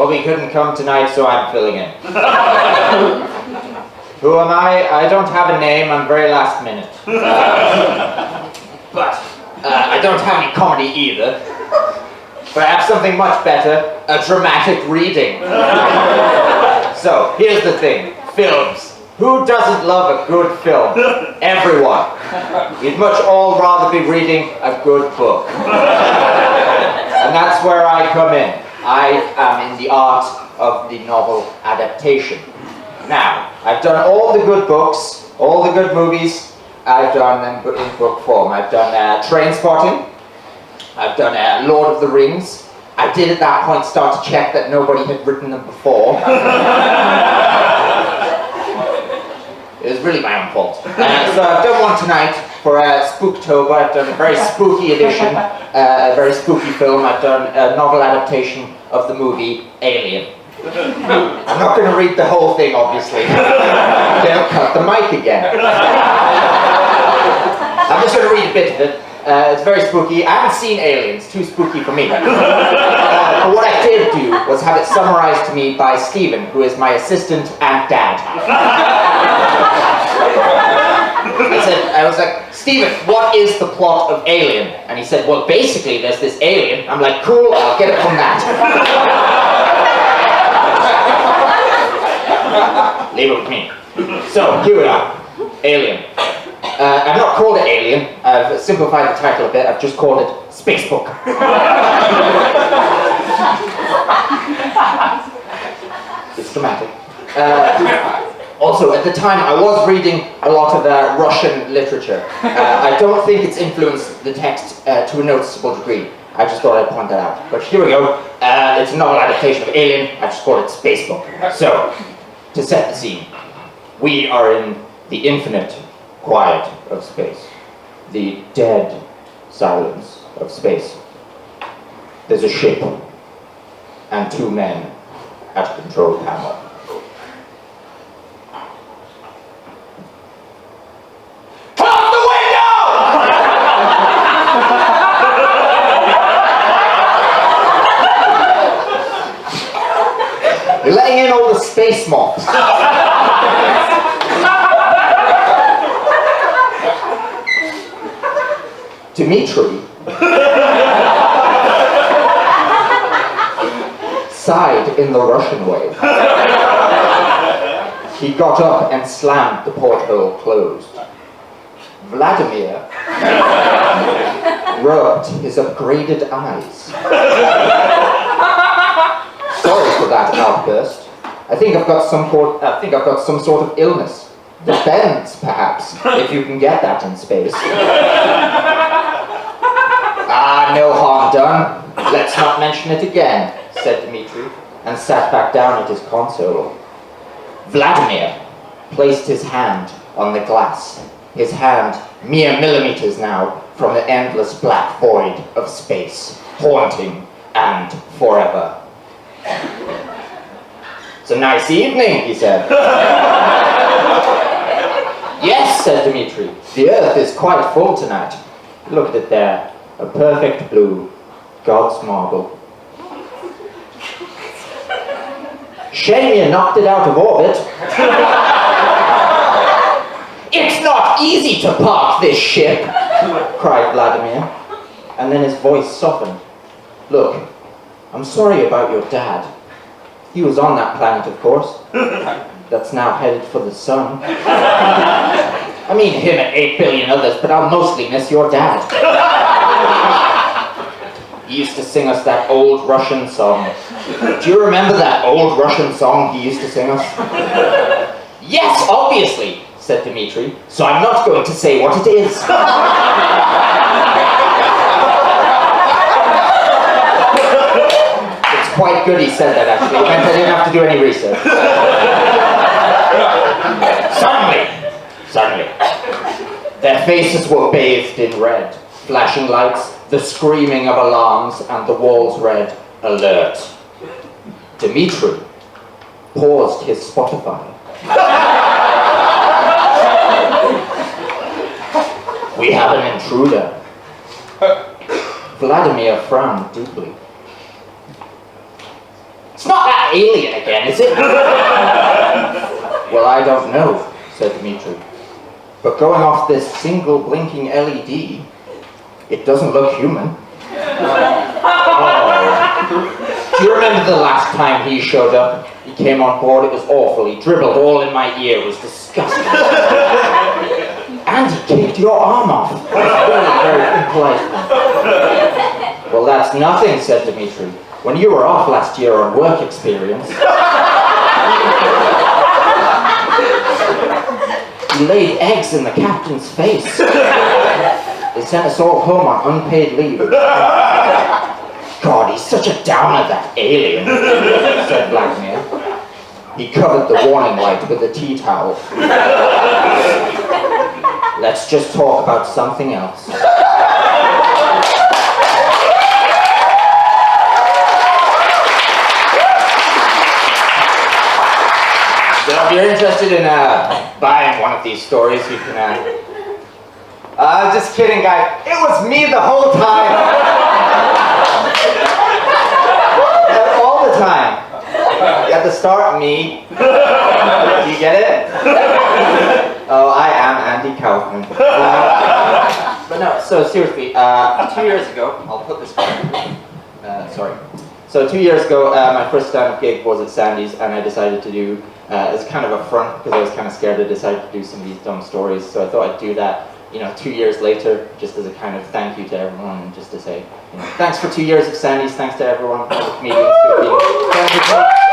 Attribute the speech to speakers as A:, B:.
A: Bobby couldn't come tonight, so I'm filling in. Who am I? I don't have a name, I'm very last minute. But I don't have any comedy either. But I have something much better, a dramatic reading. So, here's the thing, films. Who doesn't love a good film? Everyone. You'd much all rather be reading a good book. And that's where I come in. I am in the art of the novel adaptation. Now, I've done all the good books, all the good movies, I've done them in book form. I've done Trainspotting, I've done Lord of the Rings. I did at that point start to check that nobody had written them before. It was really my own fault. So I've done one tonight for Spooktober. I've done a very spooky edition, a very spooky film. I've done a novel adaptation of the movie Alien. I'm not going to read the whole thing, obviously. They'll cut the mic again. I'm just going to read a bit of it. It's very spooky. I haven't seen Aliens, too spooky for me. But what I did do was have it summarized to me by Stephen, who is my assistant and dad. I was like, Stephen, what is the plot of Alien? And he said, well, basically, there's this alien. I'm like, cool, I'll get it from that. Leave it with me. So, here we are. Alien. I've not called it Alien. I've simplified the title a bit. I've just called it Spacebook. It's dramatic. Also, at the time, I was reading a lot of Russian literature. I don't think it's influenced the text to a noticeable degree. I just thought I'd point that out. But here we go. It's a novel adaptation of Alien. I just called it Spacebook. So, to set the scene, we are in the infinite quiet of space. The dead silence of space. There's a ship and two men at a control panel. You're letting in all the space moths. Dmitri sighed in the Russian way. He got up and slammed the porthole closed. Vladimir rubbed his upgraded eyes. Sorry for that outburst. I think I've got some sort of illness. The bends, perhaps, if you can get that in space. No harm done. Let's not mention it again, said Dmitri, and sat back down at his console. Vladimir placed his hand on the glass. His hand mere millimeters now from the endless black void of space, haunting and forever. It's a nice evening, he said. Yes, said Dmitri. The earth is quite full tonight. Look at it there. A perfect blue. God's marble. Shame you knocked it out of orbit. It's not easy to park this ship, cried Vladimir. And then his voice softened. Look, I'm sorry about your dad. He was on that planet, of course. That's now headed for the sun. I mean him and 8 billion others, but I'll mostly miss your dad. He used to sing us that old Russian song. Do you remember that old Russian song he used to sing us? Yes, obviously, said Dmitri. So I'm not going to say what it is. It's quite good he said that, actually. It meant I didn't have to do any research. Suddenly, their faces were bathed in red, flashing lights, the screaming of alarms, and the walls read, alert. Dmitri paused his Spotify. We have an intruder. Vladimir frowned deeply. It's not that alien again, is it? Well, I don't know, said Dimitri. But going off this single blinking LED, it doesn't look human. Do you remember the last time he showed up? He came on board, it was awful. He dribbled all in my ear, it was disgusting. And he kicked your arm off. It was really very impolite. Well, that's nothing, said Dimitri. When you were off last year on work experience, he laid eggs in the captain's face. They sent us all home on unpaid leave. God, he's such a downer, that alien, said Vladimir. He covered the warning light with a tea towel. Let's just talk about something else. So if you're interested in buying one of these stories, you can... just kidding, guys. It was me the whole time. All the time. At the start, me. Do you get it? Oh, I am Andy Kaufman. But no, so seriously, 2 years ago, I'll put this back. Sorry. So 2 years ago, my first stand-up gig was at Sandy's, and I decided to do, as kind of a front, because I was kind of scared, I decided to do some of these dumb stories, so I thought I'd do that, 2 years later, just as a kind of thank you to everyone, and just to say, thanks for 2 years of Sandy's, thanks to everyone, all the comedians who have been.